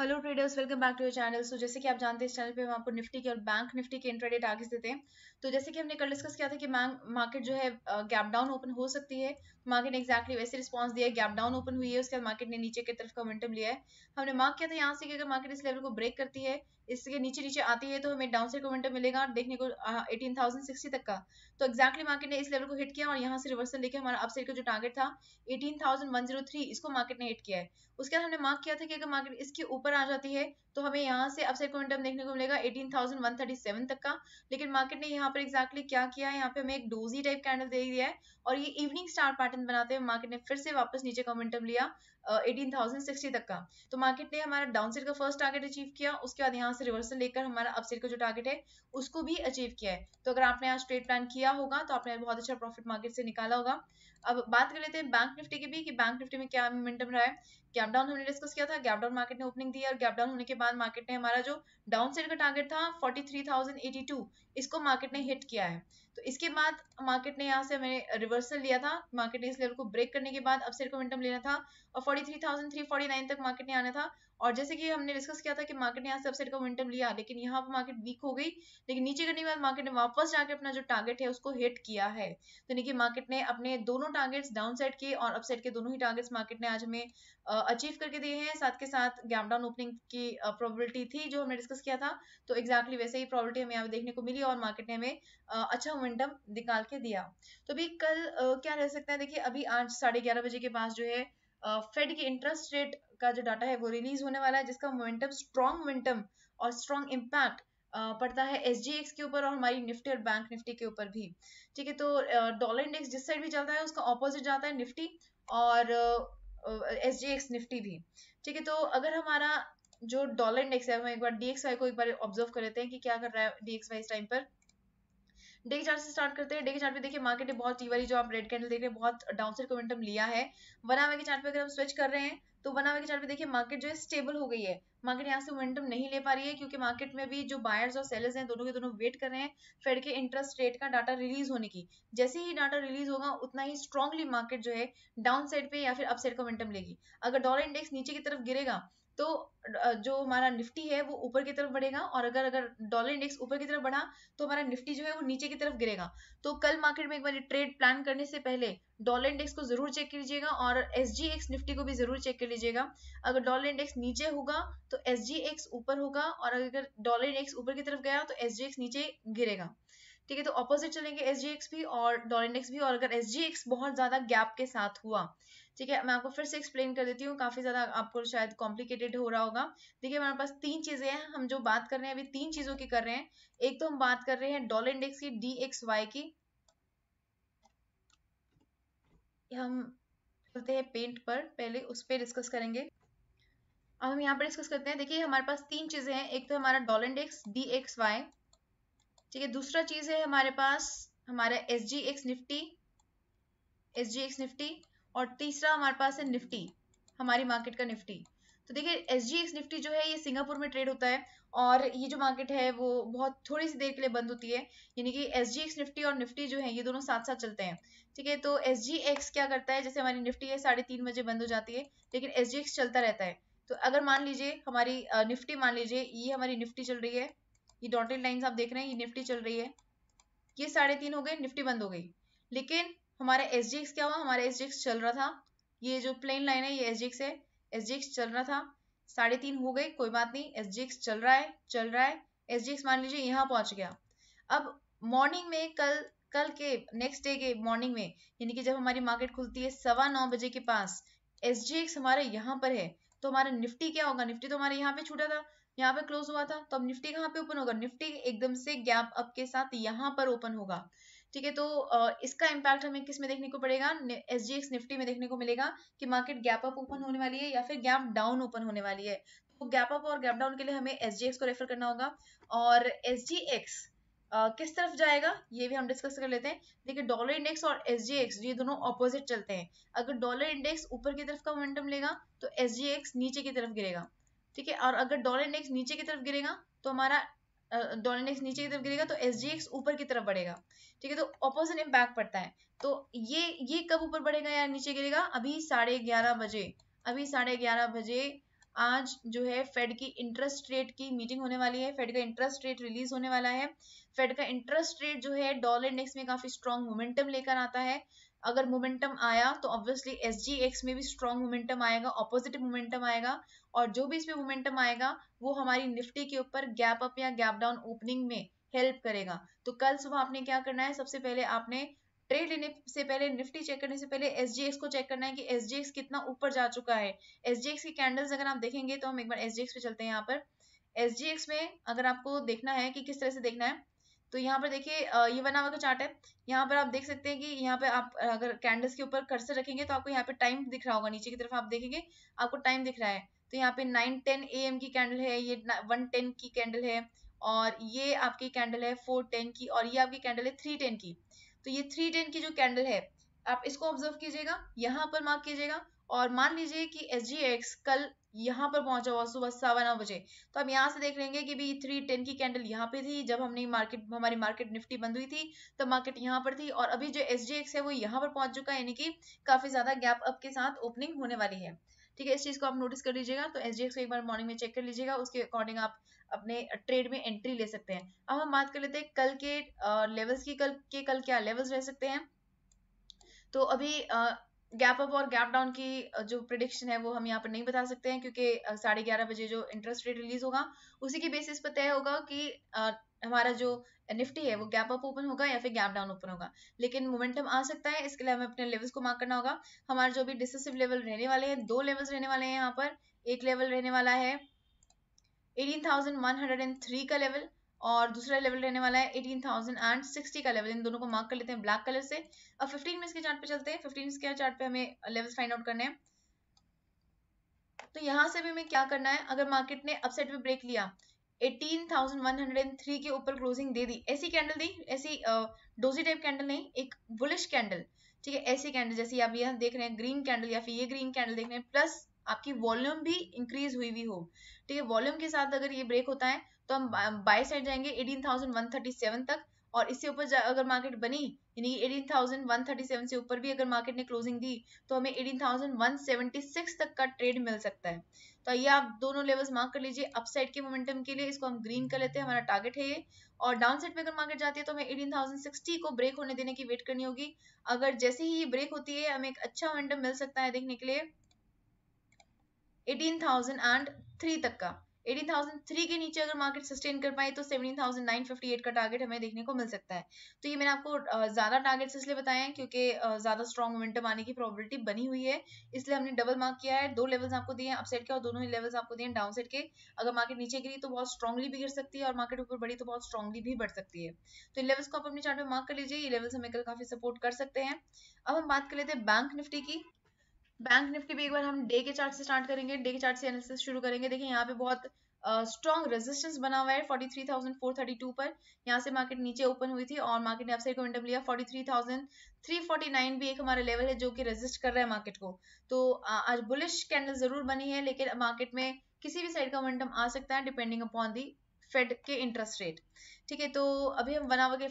Hello traders, welcome back to your channel. So जैसे कि आप जानते हैं, इस चैनल पे हम आपको निफ्टी के और बैंक निफ्टी के इंट्राडे टारगेट्स देते हैं। तो जैसे कि हमने कल डिस्कस किया था कि मार्केट जो है गैप डाउन ओपन हो सकती है। मार्केट ने एक्जैक्टली वैसे रिस्पांस दिया है, गैप डाउन ओपन हुई है, उसके बाद मार्केट ने नीचे की तरफ का मोमेंटम लिया है। हमने मार्क किया था यहाँ से कि अगर मार्केट इस लेवल को ब्रेक करती है, इसके नीचे नीचे आती है, तो हमें डाउन साइड मोमेंटम मिलेगा देखने को 18,060 तक का। तो एक्जैक्टली मार्केट ने इस लेवल को हिट किया और यहाँ से रिवर्सल लेके हमारा अपसाइड का जो टारगेट था 18,103, इसको मार्केट ने हिट किया है। उसके बाद हमने मार्क किया था कि अगर मार्केट इसके ऊपर आ जाती है तो हमें यहाँ से अपसाइड मोमेंटम देखने को मिलेगा 18,137 तक का। लेकिन मार्केट ने यहाँ पर एक्जैक्टली क्या किया है, यहाँ पे हमें एक डोजी टाइप कैंडल दे दिया है और ये इवनिंग स्टार पैटर्न बनाते हुए मार्केट ने फिर से वापस नीचे का मोमेंटम लिया 18,060 तक का। तो मार्केट ने हमारा डाउन साइड का फर्स्ट टारगेट अचीव किया, उसके बाद यहाँ से रिवर्सल लेकर हमारा अपसाइड का जो टारगेट है उसको भी अचीव किया है। तो अगर आपने आज ट्रेड प्लान किया होगा तो आपने बहुत अच्छा प्रॉफिट मार्केट से निकाला होगा। अब बात कर लेते हैं बैंक निफ्टी की भी, कि बैंक निफ्टी में क्या मोमेंटम रहा है। गैप डाउन हमने डिस्कस किया था, गैप डाउन मार्केट ने ओपनिंग दी और गैप डाउन होने के बाद मार्केट ने हमारा जो डाउन साइड का टारगेट था 43,082, इसको मार्केट ने हिट किया है। तो इसके बाद मार्केट ने यहाँ से हमें रिवर्सल लिया था, मार्केट ने इस लेवल को ब्रेक करने के बाद अपसाइड का मोमेंटम लेना था और 43,349 तक मार्केट ने आना था। और जैसे कि हमने डिस्कस किया था कि मार्केट ने यहाँ से अपसाइड का मोमेंटम लिया, लेकिन यहाँ पर मार्केट वीक हो गई, लेकिन नीचे करने के बाद मार्केट ने वापस जाके अपना जो टारगेट है उसको हिट किया है। तो यानी कि मार्केट ने अपने दोनों टारगेट्स, डाउन साइड के और अपसाइड के दोनों ही टारगेट्स मार्केट ने आज हमें अचीव करके दिए हैं। साथ के साथ गैप डाउन ओपनिंग की प्रोबेबिलिटी थी जो हमने डिस्कस किया था, तो एक्जैक्टली वैसे ही प्रोबेबिलिटी हमें यहाँ पे देखने को मिली और मार्केट ने हमें अच्छा मोमेंटम निकाल के दिया। तो अभी कल क्या रह सकता है, देखिए अभी आज 11:30 बजे के पास जो है फेड की इंटरेस्ट रेट का जो डाटा है वो रिलीज होने वाला है, जिसका मोमेंटम, स्ट्रॉन्ग मोमेंटम और स्ट्रॉन्ग इम्पैक्ट पड़ता है SGX के ऊपर और हमारी निफ्टी और बैंक निफ्टी के ऊपर भी। ठीक है, तो डॉलर इंडेक्स जिस साइड भी चलता है उसका ऑपोजिट जाता है निफ्टी और SGX निफ्टी भी। ठीक है, तो अगर हमारा जो डॉलर इंडेक्स है, हम एक बार DXY को एक बार ऑब्जर्व कर लेते हैं कि क्या कर रहा है DXY इस टाइम पर। डे के चार्ट से स्टार्ट करते हैं। डे के चार्ट पे देखिए मार्केट ने बहुत, टी वाली जो आप रेड कैंडल देख रहे हैं, बहुत डाउन साइड मोमेंटम लिया है। 1 आवर के चार्ट पे अगर हम स्विच कर रहे हैं तो 1 आवर के चार्ट पे देखिए मार्केट जो है स्टेबल हो गई है। मार्केट यहाँ से मोमेंटम नहीं ले पा रही है क्योंकि मार्केट में भी जो बायर्स और सेलर्स हैं दोनों के दोनों वेट कर रहे हैं फेड के इंटरेस्ट रेट का डाटा रिलीज होने की। जैसे ही डाटा रिलीज होगा उतना ही स्ट्रांगली मार्केट जो है डाउन साइड पे या फिर अप साइड का मोमेंटम लेगी। अगर डॉलर इंडेक्स नीचे की तरफ गिरेगा तो जो हमारा निफ्टी है वो ऊपर की तरफ बढ़ेगा, और अगर अगर डॉलर इंडेक्स ऊपर की तरफ बढ़ा तो हमारा निफ्टी जो है वो नीचे की तरफ गिरेगा। तो कल मार्केट में एक बार ट्रेड प्लान करने से पहले डॉलर इंडेक्स को जरूर चेक कीजिएगा और SGX निफ्टी को भी जरूर चेक कर लीजिएगा। अगर डॉलर इंडेक्स नीचे होगा तो SGX ऊपर होगा, और अगर डॉलर इंडेक्स ऊपर की तरफ गया तो SGX नीचे गिरेगा। ठीक है, तो ऑपोजिट चलेंगे SGX भी और डॉलर इंडेक्स भी। और अगर SGX बहुत ज्यादा गैप के साथ हुआ, ठीक है, मैं आपको फिर से एक्सप्लेन कर देती हूँ, काफी ज्यादा आपको शायद कॉम्प्लिकेटेड हो रहा होगा। देखिए हमारे पास तीन चीजें हैं, हम जो बात कर रहे हैं अभी तीन चीजों की कर रहे हैं। एक तो हम बात कर रहे हैं डॉलर इंडेक्स की DXY की। हम चलते हैं पेंट पर, पहले उस पर डिस्कस करेंगे। अब हम यहाँ पर डिस्कस करते हैं। देखिए हमारे पास तीन चीजें हैं, एक तो हमारा डॉलर इंडेक्स DXY, ठीक है, दूसरा चीज है हमारे पास हमारा SGX निफ्टी, और तीसरा हमारे पास है निफ्टी, हमारी मार्केट का निफ्टी। तो देखिए SGX निफ्टी जो है ये सिंगापुर में ट्रेड होता है और ये जो मार्केट है वो बहुत थोड़ी सी देर के लिए बंद होती है, यानी कि SGX निफ्टी और निफ्टी जो है ये दोनों साथ साथ चलते हैं। ठीक है, तो SGX क्या करता है, जैसे हमारी निफ्टी है 3:30 बजे बंद हो जाती है, लेकिन SGX चलता रहता है। तो अगर मान लीजिए हमारी निफ्टी, मान लीजिए ये हमारी निफ्टी चल रही है, ये डॉटेड लाइंस आप देख रहे हैं, ये निफ्टी चल रही है, ये 3:30 हो गए, निफ्टी बंद हो गई। लेकिन हमारा SGX क्या हुआ, हमारा SGX चल रहा था, ये जो प्लेन लाइन है ये SGX है, SGX चल रहा था, 3:30 हो गई, कोई बात नहीं, SGX चल रहा है चल रहा है। SGX मान लीजिए यहाँ पहुंच गया। अब मॉर्निंग में कल के नेक्स्ट डे के मॉर्निंग में, यानी कि जब हमारी मार्केट खुलती है 9:15 बजे के पास, SGX हमारे यहाँ पर है, तो हमारा निफ्टी क्या होगा, निफ्टी तो हमारे यहाँ पे छूटा था, यहाँ पे क्लोज हुआ था, तो अब निफ्टी कहाँ पे ओपन होगा, निफ्टी एकदम से गैप अप के साथ यहाँ पर ओपन होगा। ठीक है, तो इसका इम्पैक्ट हमें किस में देखने को पड़ेगा, SGX निफ्टी में देखने को मिलेगा कि मार्केट गैप अप ओपन होने वाली है या फिर गैप डाउन ओपन होने वाली है। तो गैप अप और गैप डाउन के लिए हमें SGX को रेफर करना होगा। और SGX किस तरफ जाएगा ये भी हम डिस्कस कर लेते हैं। देखिए डॉलर इंडेक्स और SGX ये दोनों ऑपोजिट चलते हैं। अगर डॉलर इंडेक्स ऊपर की तरफ का मोमेंटम लेगा तो SGX नीचे की तरफ गिरेगा। ठीक है, और अगर डॉलर इंडेक्स नीचे की तरफ गिरेगा तो हमारा डॉलर इंडेक्स नीचे की तरफ गिरेगा तो SGX ऊपर की तरफ बढ़ेगा। ठीक है, तो ऑपोजिट इम्पैक्ट पड़ता है। तो ये कब ऊपर बढ़ेगा या नीचे गिरेगा, अभी 11:30 बजे, अभी 11:30 बजे आज जो है फेड की इंटरेस्ट रेट की मीटिंग होने वाली है, फेड का इंटरेस्ट रेट रिलीज होने वाला है। फेड का इंटरेस्ट रेट जो है डॉलर इंडेक्स में काफी स्ट्रॉन्ग मोमेंटम लेकर आता है। अगर मोमेंटम आया तो ऑब्वियसली एसजीएक्स में भी स्ट्रॉन्ग मोमेंटम आएगा, ऑपोजिट मोमेंटम आएगा, और जो भी इसमें मोमेंटम आएगा वो हमारी निफ्टी के ऊपर गैप अप या गैप डाउन ओपनिंग में हेल्प करेगा। तो कल सुबह आपने क्या करना है, सबसे पहले आपने ट्रेड लेने से पहले, निफ्टी चेक करने से पहले एसजीएक्स को चेक करना है कि एसजीएक्स कितना ऊपर जा चुका है। एसजीएक्स की कैंडल्स अगर आप देखेंगे तो हम एक बार एसजीएक्स पे चलते हैं। यहाँ पर एसजीएक्स में अगर आपको देखना है कि किस तरह से देखना है, तो यहाँ पर देखिए ये बना हुआ का चार्ट है। यहाँ पर आप देख सकते हैं कि यहाँ पे आप अगर कैंडल्स के ऊपर कर्सर रखेंगे तो आपको यहाँ पे टाइम दिख रहा होगा, नीचे की तरफ आप देखेंगे आपको टाइम दिख रहा है। तो यहाँ पे 9:10 AM की कैंडल है, ये 1:10 की कैंडल है, और ये आपकी कैंडल है 4:10 की, और ये आपकी कैंडल है 3:10 की। तो ये 3:10 की जो कैंडल है आप इसको ऑब्जर्व कीजिएगा, यहाँ पर मार्क कीजिएगा, और मान लीजिए कि एसजीएक्स कल यहाँ पर पहुंचा हुआ सुबह 9:15 बजे, तो अब यहाँ से देख लेंगे कि भी 3:10 की कैंडल यहाँ पे थी जब हमारी मार्केट निफ्टी बंद हुई थी, तब मार्केट यहाँ पर थी, और अभी जो एसजीएक्स है वो यहाँ पर पहुंच चुका है, यानी कि काफी ज्यादा गैप अप के साथ ओपनिंग होने वाली है। ठीक है, इस चीज को आप नोटिस कर लीजिएगा। तो एसजीएक्स को एक बार मॉर्निंग में चेक कर लीजिएगा, उसके अकॉर्डिंग आप अपने ट्रेड में एंट्री ले सकते हैं। अब हम बात कर लेते हैं कल के लेवल्स की। कल क्या लेवल्स रह सकते हैं। तो अभी गैप अप और गैप डाउन की जो प्रिडिक्शन है वो हम यहाँ पर नहीं बता सकते हैं, क्योंकि 11:30 बजे जो इंटरेस्ट रेट रिलीज होगा उसी की बेसिस पर तय होगा कि हमारा जो निफ्टी है वो गैप अप ओपन होगा या फिर गैप डाउन ओपन होगा। लेकिन मोमेंटम आ सकता है, इसके लिए हमें अपने लेवल्स को मार्क करना होगा। हमारे जो भी डिसेसिव लेवल रहने वाले हैं, 2 लेवल्स रहने वाले हैं यहाँ पर। एक लेवल रहने वाला है 18,103 का लेवल, और दूसरा लेवल रहने वाला है 18,060 का लेवल। इन दोनों को मार्क कर लेते हैं ब्लैक कलर से। अब 15 मिनट्स के चार्ट पे चलते हैं। 15 मिनट्स के चार्ट पे हमें लेवल्स फाइंड आउट करने हैं। तो यहाँ से भी हमें क्या करना है, अगर मार्केट ने अपसाइड में ब्रेक लिया, 18,103 के ऊपर क्लोजिंग दे दी, ऐसी कैंडल दी, ऐसी डोजी टाइप कैंडल नहीं, एक बुलिश कैंडल। ठीक है, ऐसी कैंडल जैसे आप यहाँ देख रहे हैं ग्रीन कैंडल, या फिर ये ग्रीन कैंडल देख रहे हैं, प्लस आपकी वॉल्यूम भी इंक्रीज हुई हुई हो। ठीक है, वॉल्यूम के साथ अगर ये ब्रेक होता है तो हम बाय साइड जाएंगे 18,137 तक, और इससे ऊपर अगर मार्केट बनी, यानी 18,137 से ऊपर भी अगर मार्केट ने क्लोजिंग दी, तो हमें 18,176 तक का ट्रेड मिल सकता है। तो ये आप दोनों लेवल्स मार्क कर लीजिए। अपसाइड के मोमेंटम के लिए इसको हम ग्रीन कर लेते हैं, हमारा टारगेट है ये। और डाउन साइड पे अगर मार्केट जाती है तो हमें 18,060 को ब्रेक होने देने की वेट करनी होगी। अगर जैसे ही ये ब्रेक होती है हमें एक अच्छा मोमेंटम मिल सकता है देखने के लिए 18,003 तक का। 18,003 के नीचे अगर मार्केट सस्टेन कर पाए तो 17,958 का टारगेट हमें देखने को मिल सकता है। तो ये मैंने आपको ज्यादा टारगेट्स इसलिए बताए हैं क्योंकि ज्यादा स्ट्रॉन्ग मोमेंटम आने की प्रोबेबिलिटी बनी हुई है, इसलिए हमने डबल मार्क किया है। 2 लेवल्स आपको दिए हैं अपसाइड के, और दोनों ही लेवल्स आपको दिए हैं डाउन साइड के। अगर मार्केट नीचे गिरी तो बहुत स्ट्रांगली भी गिर सकती है, और मार्केट ऊपर बढ़ी तो बहुत स्ट्रांगली भी बढ़ सकती है। तो इन लेवल्स को आप अपने चार्ट में मार्क कर लीजिए, ये लेवल्स हमें कल काफी सपोर्ट कर सकते हैं। अब हम बात कर लेते हैं बैंक निफ्टी की। बैंक निफ्टी भी एक बार हम डे के चार्ट से स्टार्ट करेंगे, डे के चार्ट से एनालिसिस शुरू करेंगे। देखिए यहाँ पे बहुत स्ट्रॉन्ग रेजिस्टेंस बना हुआ है 43,432 पर। यहाँ से मार्केट नीचे ओपन हुई थी और मार्केट ने अपसाइड मोमेंटम लिया। 43,349 भी एक हमारा लेवल है जो कि रेजिस्ट कर रहा है मार्केट को। तो आज बुलिश कैंडल जरूर बनी है, लेकिन मार्केट में किसी भी साइड का मोमेंटम आ सकता है डिपेंडिंग अपॉन दी फेड के इंटरेस्ट रेट। ठीक है, तो अभी हम 1 आवर के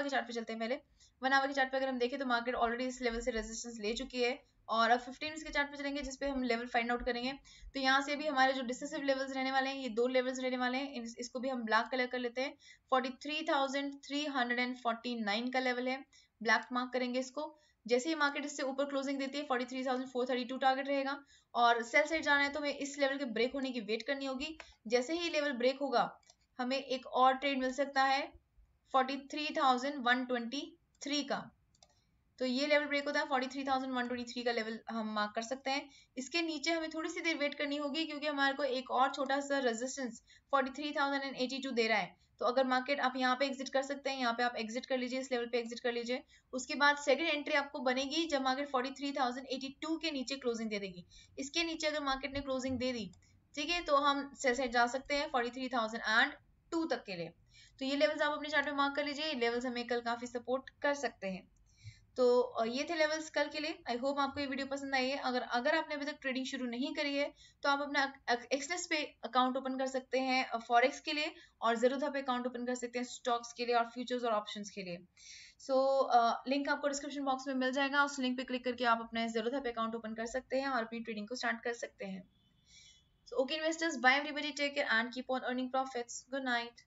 चार्ट पे चलते हैं। पहले 1 आवर के चार्ट पे अगर हम देखें तो मार्केट ऑलरेडी इस लेवल से रेजिस्टेंस ले चुकी है, और अब 15 मिनट्स के चार्ट पे चलेंगे जिसपे हम लेवल फाइंड आउट करेंगे। तो यहाँ से भी हमारे जो डिसेसिव लेवल्स रहने वाले हैं, ये 2 लेवल्स रहने वाले हैं, इसको भी हम ब्लैक कलर कर लेते हैं। 43,349 का लेवल है, ब्लैक मार्क करेंगे इसको। जैसे ही मार्केट इससे ऊपर क्लोजिंग देती है 43,432 टारगेट रहेगा, और सेल साइड जाना है तो हमें इस लेवल के ब्रेक होने की वेट करनी होगी। जैसे ही लेवल ब्रेक होगा हमें एक और ट्रेड मिल सकता है 43,123 का। तो ये लेवल ब्रेक होता है 43,123 का लेवल हम मार्क कर सकते हैं। इसके नीचे हमें थोड़ी सी देर वेट करनी होगी, क्योंकि हमारे को एक और छोटा सा रेजिस्टेंस 43,082 दे रहा है। तो अगर मार्केट आप यहाँ पे एग्जिट कर सकते हैं, यहाँ पे आप एग्जिट कर लीजिए, इस लेवल पे एग्जिट कर लीजिए। उसके बाद सेकंड एंट्री आपको बनेगी जब मार्केट 43,082 के नीचे क्लोजिंग दे देगी। इसके नीचे अगर मार्केट ने क्लोजिंग दे दी, ठीक है, तो हम सेल साइड जा सकते हैं 43,002 तक के लिए। तो ये लेवल्स आप अपने चार्ट में मार्क कर लीजिए, ये लेवल्स हमें कल काफी सपोर्ट कर सकते हैं। तो ये थे लेवल्स कल के लिए। आई होप आपको ये वीडियो पसंद आई है। अगर आपने अभी तक ट्रेडिंग शुरू नहीं करी है तो आप अपना एक्सनेस पे अकाउंट ओपन कर सकते हैं फॉरेक्स के लिए, और ज़ेरोधा पे अकाउंट ओपन कर सकते हैं स्टॉक्स के लिए और फ्यूचर्स और ऑप्शंस के लिए। सो लिंक आपको डिस्क्रिप्शन बॉक्स में मिल जाएगा, उस लिंक पे क्लिक करके आप अपने ज़ेरोधा पे अकाउंट ओपन कर सकते हैं और अपनी ट्रेडिंग को स्टार्ट कर सकते हैं। Okay, investors, bye everybody. Take care and keep on earning profits. Good night.